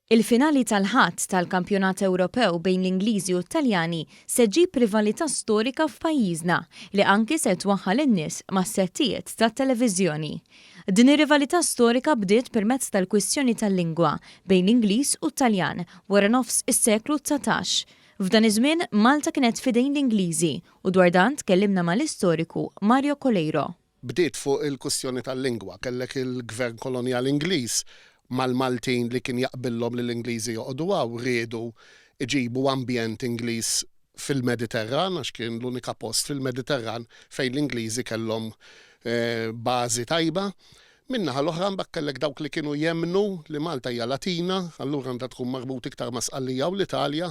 Il-finali tal-Ħadd tal-Kampjonat Ewropew bejn l-Ingliżi u t-Taljani se ġġib rivalità storika f'pajjiżna li anki se twaħħal in-nies mas-settijiet tat-televiżjoni. Din ir-rivalità storika bdiet permezz tal-kwistjoni tal-lingwa bejn l-Ingliż u t-Taljan wara nofs is-seklu 19. F'dan iż-żmien Malta kienet f'idejn l-Ingliżi u dwar dan tkellimna mal-istoriku COLEIRO. Bdiet fuq il-kwistjoni tal-lingwa, kellek il-Gvern Kolonjali Ingliż mal-Maltin li kien jaqbillhom li l-Ingliżi joqogħdu hawn riedu iġibu ambjent Ingliż fil-Mediterran għax kien l-unika post fil-Mediterran fejn l-Ingliżi kellhom bażi tajba. Min-naħa l-oħra mbagħad kellek dawk li kienu jemmnu li Malta hija Latina, allura għandha tkun marbut iktar ma' Sqallija u l-Italja,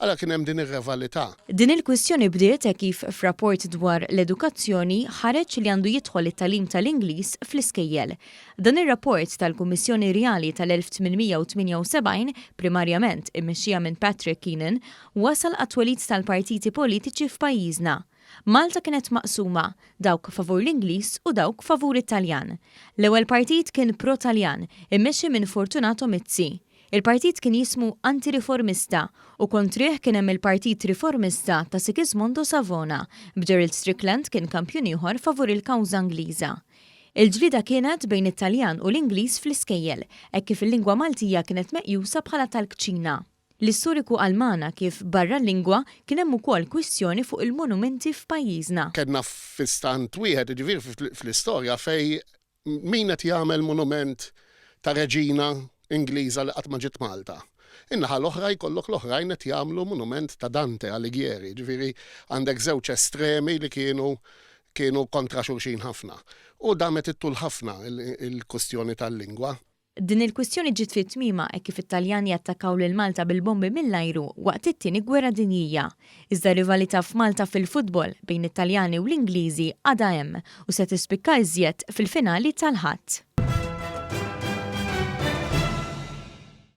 għalha kien hemm din ir-rivalità. Din il-kwistjoni bdiet kif f'rapport dwar l-edukazzjoni ħareġ li għandu jidħol it-tagħlim tal-Ingliż fl-iskejjel. Dan ir-rapport tal-Kummissjoni Rjali tal-1878, primarjament immexxija minn Patrick Keenan, wasal għat-twelid tal-partiti politiċi f'pajjiżna. Malta kienet maqsuma dawk favur l-Ingliż u dawk favur it-Taljan. L-ewwel partit kien pro-Taljan, immexxi minn Fortunato Mizzi. Il-partit kien jismu Antiriformista u kontrih kien hemm il-Partit Riformista ta' Sigismondo Savona, b'Gerald Strickland kien kampjun ieħor favur il-kawża Ingliża. Il-ġlida kienet bejn it-Taljan u l-Ingliż fl-iskejjel, hekk kif il-lingwa Maltija kienet meqjusa bħala tal-kċina. L-istoriku Almana kif barra l-lingwa kien hemm ukoll kwistjoni fuq il-monumenti f'pajjiżna. Kellna f'istant wieħed jiġifieri fl-istorja fejn min qed jagħmel monument ta' reġina Ingliża li qatt ma ġiet Malta. In-naħa l-oħra jkollok l-oħrajn qed jagħmlu monument ta' Dante Alighieri, ġifieri għandek żewġ estremi li kienu kontra xulxin ħafna. U damet it-tul ħafna il-kwistjoni tal-lingwa. Din il-kwistjoni ġiet fit-tmiema hekk kif it-Taljani attakkaw lil Malta bil-bombi mill-ajru waqt it-tieni gwerra dinjija. Iżda rivalità f'Malta fil-futbol bejn it-Taljani u l-Ingliżi għadha hemm u se tispikka iżjed fil-finali tal-Ħadd.